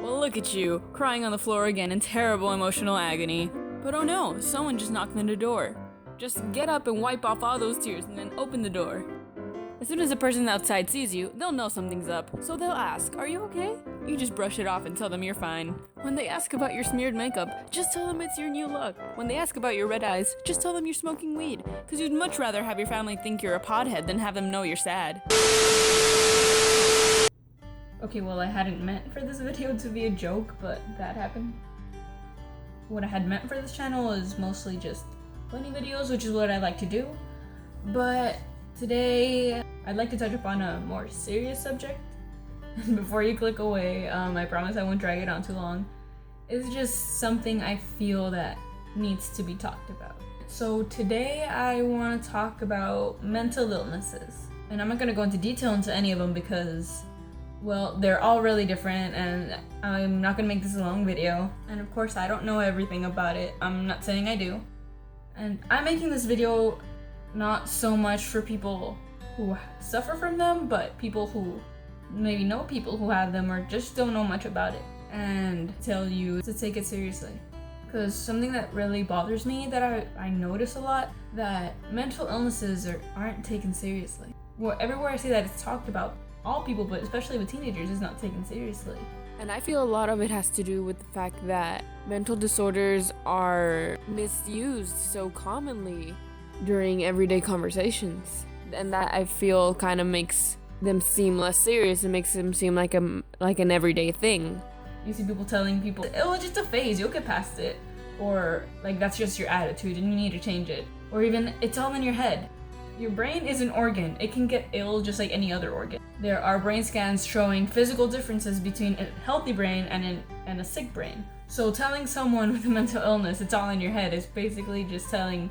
Well, look at you, crying on the floor again in terrible emotional agony. But oh no, someone just knocked on the door. Just get up and wipe off all those tears and then open the door. As soon as the person outside sees you, they'll know something's up, so they'll ask, "Are you okay?" You just brush it off and tell them you're fine. When they ask about your smeared makeup, just tell them it's your new look. When they ask about your red eyes, just tell them you're smoking weed, because you'd much rather have your family think you're a pothead than have them know you're sad. Okay, well, I hadn't meant for this video to be a joke, but that happened. What I had meant for this channel is mostly just funny videos, which is what I like to do. But today, I'd like to touch upon a more serious subject. Before you click away, I promise I won't drag it on too long. It's just something I feel that needs to be talked about. So today I want to talk about mental illnesses. And I'm not going to go into detail into any of them because, well, they're all really different and I'm not going to make this a long video. And of course I don't know everything about it. I'm not saying I do. And I'm making this video not so much for people who suffer from them, but people who maybe know people who have them or just don't know much about it, and tell you to take it seriously. Because something that really bothers me that I notice a lot, that mental illnesses aren't taken seriously. Well, everywhere I see that it's talked about, all people, but especially with teenagers, is not taken seriously. And I feel a lot of it has to do with the fact that mental disorders are misused so commonly during everyday conversations. And that I feel kind of makes them seem less serious. It makes them seem like an everyday thing. You see people telling people, "Oh, it's just a phase, you'll get past it." Or like, that's just your attitude and you need to change it. Or even, it's all in your head. Your brain is an organ. It can get ill just like any other organ. There are brain scans showing physical differences between a healthy brain and a sick brain. So telling someone with a mental illness it's all in your head is basically just telling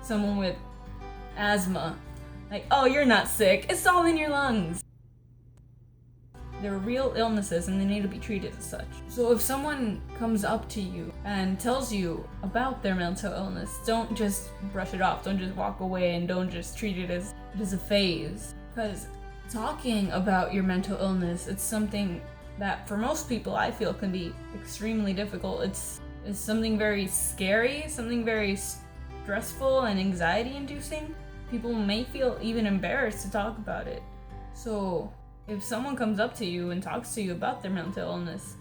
someone with asthma, like, "Oh, you're not sick, it's all in your lungs." They're real illnesses and they need to be treated as such. So if someone comes up to you and tells you about their mental illness, don't just brush it off, don't just walk away, and don't just treat it as a phase. Because talking about your mental illness, it's something that for most people I feel can be extremely difficult. It's something very scary, something very stressful and anxiety inducing. People may feel even embarrassed to talk about it. So if someone comes up to you and talks to you about their mental illness,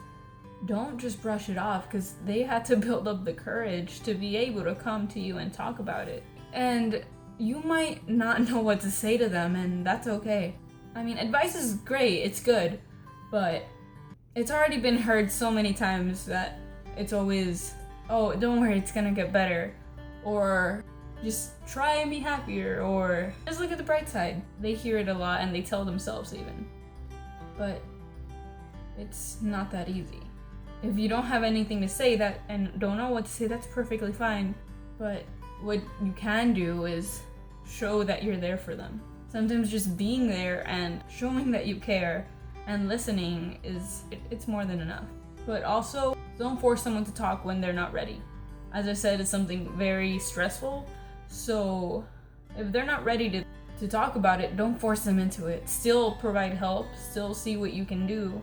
don't just brush it off, because they had to build up the courage to be able to come to you and talk about it. And you might not know what to say to them, and that's okay. I mean, advice is great, it's good, but it's already been heard so many times that it's always, "Oh, don't worry, it's gonna get better," or "Just try and be happier," or "Just look at the bright side." They hear it a lot and they tell themselves even. But it's not that easy. If you don't have anything to say and don't know what to say, that's perfectly fine. But what you can do is show that you're there for them. Sometimes just being there and showing that you care and listening it's more than enough. But also, don't force someone to talk when they're not ready. As I said, it's something very stressful. So if they're not ready to talk about it, don't force them into it. Still provide help, still see what you can do,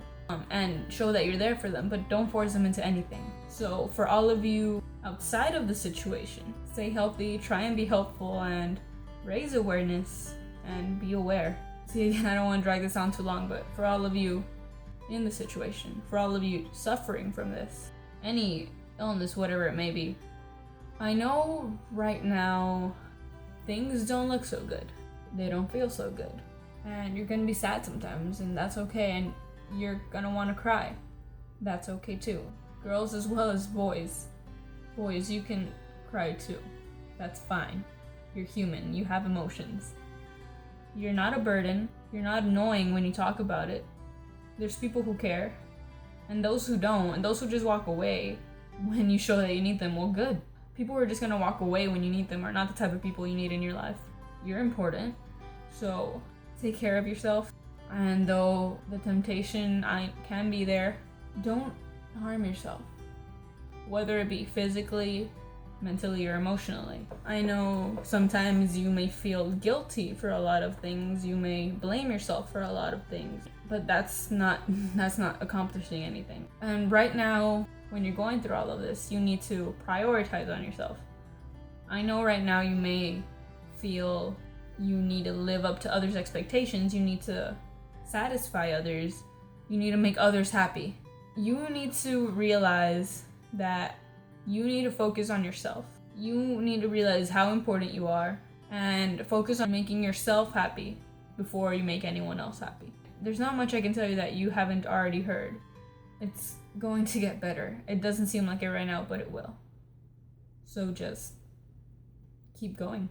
and show that you're there for them, but don't force them into anything. So for all of you outside of the situation, stay healthy, try and be helpful, and raise awareness and be aware. See, again, I don't want to drag this on too long, but for all of you in the situation, for all of you suffering from this, any illness, whatever it may be, I know right now things don't look so good. They don't feel so good. And you're gonna be sad sometimes, and that's okay, and you're gonna wanna cry. That's okay too. Girls as well as boys. Boys, you can cry too. That's fine. You're human, you have emotions. You're not a burden. You're not annoying when you talk about it. There's people who care, and those who don't, and those who just walk away when you show that you need them, well, good. People who are just gonna walk away when you need them are not the type of people you need in your life. You're important, so take care of yourself. And though the temptation can be there, don't harm yourself. Whether it be physically, mentally or emotionally. I know sometimes you may feel guilty for a lot of things, you may blame yourself for a lot of things, but that's not accomplishing anything. And right now, when you're going through all of this, you need to prioritize on yourself. I know right now you may feel you need to live up to others' expectations, you need to satisfy others, you need to make others happy. You need to realize that you need to focus on yourself. You need to realize how important you are and focus on making yourself happy before you make anyone else happy. There's not much I can tell you that you haven't already heard. It's going to get better. It doesn't seem like it right now, but it will. So just keep going.